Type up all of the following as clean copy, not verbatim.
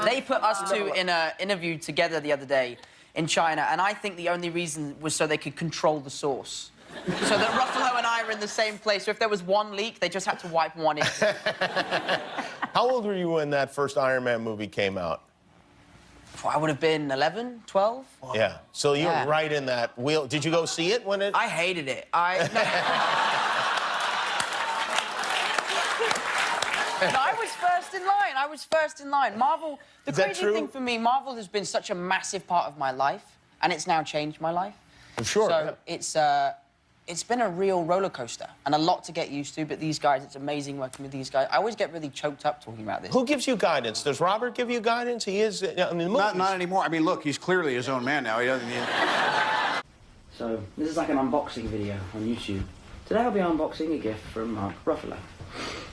They put us two in an interview together the other day in China, and I think the only reason was so they could control the source. So that Ruffalo and I were in the same place, so if there was one leak, they just had to wipe one in. How old were you when that first Iron Man movie came out? I would have been 11, 12. Yeah, so you were right in that wheel. Did you go see it when it... I hated it. No, I was first in line. I was first in line. Marvel, the crazy thing for me, Marvel has been such a massive part of my life, and it's now changed my life. For sure. So it's been a real roller coaster and a lot to get used to, but these guys, it's amazing working with these guys. I always get really choked up talking about this. Who gives you guidance? Does Robert give you guidance? He is in the movies. Not anymore. I mean, look, he's clearly his own man now. He doesn't need... So, this is like an unboxing video on YouTube. Today I'll be unboxing a gift from Mark Ruffalo.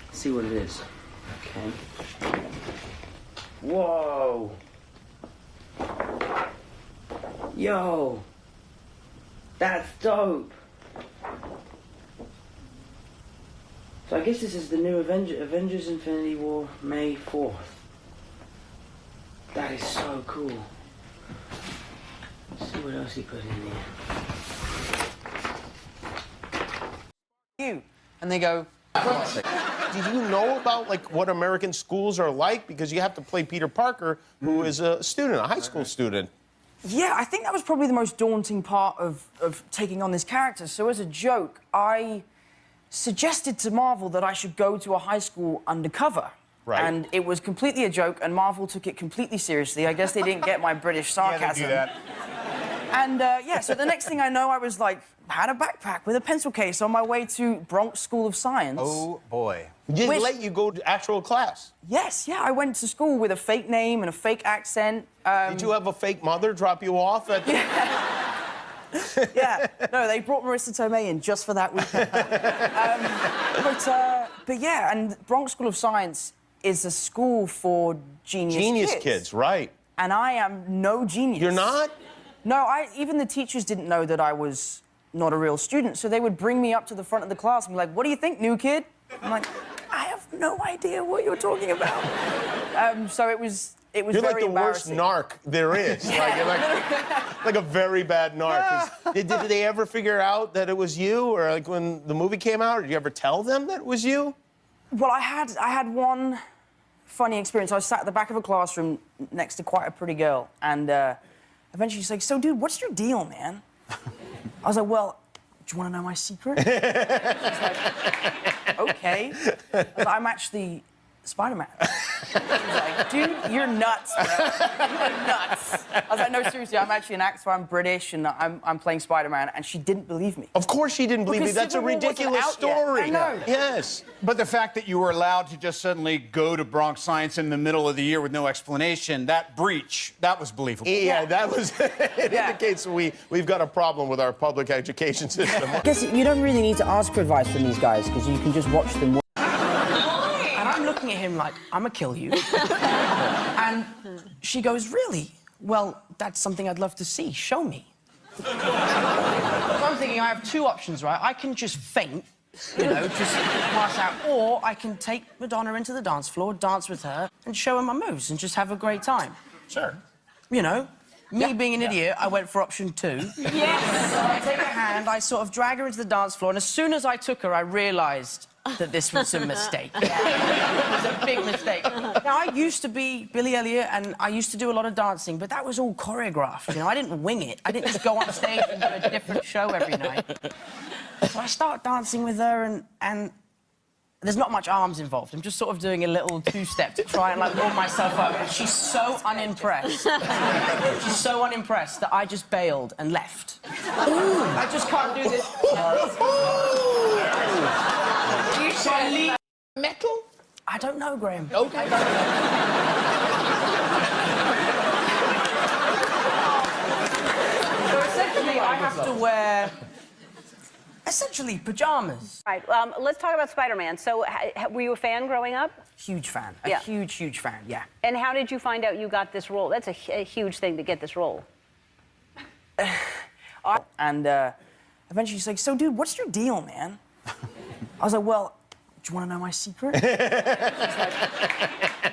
Let's see what it is. Okay. Whoa! Yo! That's dope! So I guess this is the new Avengers Infinity War, May 4th. That is so cool. Let's see what else he put in there. And they go... Did you know about, like, what American schools are like? Because you have to play Peter Parker, who is a student, a high school student. Yeah, I think that was probably the most daunting part of taking on this character. So as a joke, I suggested to Marvel that I should go to a high school undercover. Right. And it was completely a joke, and Marvel took it completely seriously. I guess they didn't get my British sarcasm. Yeah, they do that. And, yeah, so the next thing I know, I was, like, had a backpack with a pencil case on my way to Bronx School of Science. Oh, boy. Did they let you go to actual class? Yes, yeah, I went to school with a fake name and a fake accent. Did you have a fake mother drop you off at the... Yeah, no, they brought Marissa Tomei in just for that weekend. But yeah, and Bronx School of Science is a school for genius kids, right. And I am no genius. You're not? No, even the teachers didn't know that I was not a real student, so they would bring me up to the front of the class and be like, "What do you think, new kid?" I'm like, "I have no idea what you're talking about." So it was You're very like the worst embarrassing. narc there is. Like, you're like a very bad narc. Did they ever figure out that it was you? Or, like, when the movie came out, did you ever tell them that it was you? Well, I had one funny experience. I was sat at the back of a classroom next to quite a pretty girl, and eventually she's like, "So, dude, what's your deal, man?" I was like, "Well, do you want to know my secret?" She's like, "Okay." I was like, "I'm actually Spider-Man." She was like, "Dude, you're nuts, bro. You're nuts." I was like, "No, seriously, I'm actually an actor. I'm British, and I'm playing Spider-Man." And she didn't believe me. Of course she didn't believe me. That's a ridiculous story. I know. Yes. But the fact that you were allowed to just suddenly go to Bronx Science in the middle of the year with no explanation, that breach, that was believable. Yeah, that was... it indicates we've got a problem with our public education system. I guess you don't really need to ask for advice from these guys, because you can just watch them. And I'm looking at him like, "I'm gonna kill you." And she goes, "Really? Well, that's something I'd love to see. Show me." So I'm thinking, I have two options, right? I can just faint, you know, just pass out, or I can take Madonna into the dance floor, dance with her, and show her my moves and just have a great time. Sure. You know, me being an idiot, I went for option 2. Yes! So I take her hand, I sort of drag her into the dance floor, and as soon as I took her, I realised that this was a mistake. It was a big mistake. Now, I used to be Billy Elliot, and I used to do a lot of dancing, but that was all choreographed, you know? I didn't wing it. I didn't just go on stage and do a different show every night. So I start dancing with her, and there's not much arms involved. I'm just sort of doing a little two-step to try and, like, warm myself up. And she's so unimpressed. She's so unimpressed that I just bailed and left. Ooh. I just can't do this. So I leave. Metal? I don't know, Graham. Okay. I don't know. So essentially, I have to wear... essentially, pajamas. All right, let's talk about Spider-Man. So, were you a fan growing up? Huge fan. Yeah. A huge, huge fan, yeah. And how did you find out you got this role? That's a huge thing to get this role. And eventually she's like, "So, dude, what's your deal, man?" I was like, "Well, do you want to know my secret?" She's like,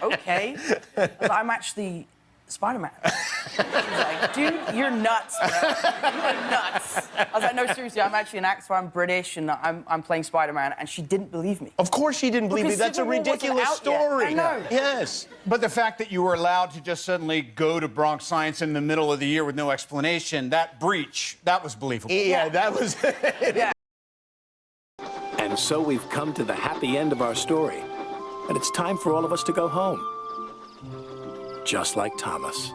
"Okay." okay? I was like, I'm actually Spider-Man. She was like, dude, you're nuts, bro. You are nuts. I was like, no, seriously, I'm actually an actor. I'm British, and I'm playing Spider-Man. And she didn't believe me. Of course she didn't believe me. Because That's a Civil War wasn't ridiculous out yet. story. I know. Yes. But the fact that you were allowed to just suddenly go to Bronx Science in the middle of the year with no explanation, that breach, that was believable. Yeah, that was... Yeah. And so we've come to the happy end of our story. And it's time for all of us to go home. Just like Thomas.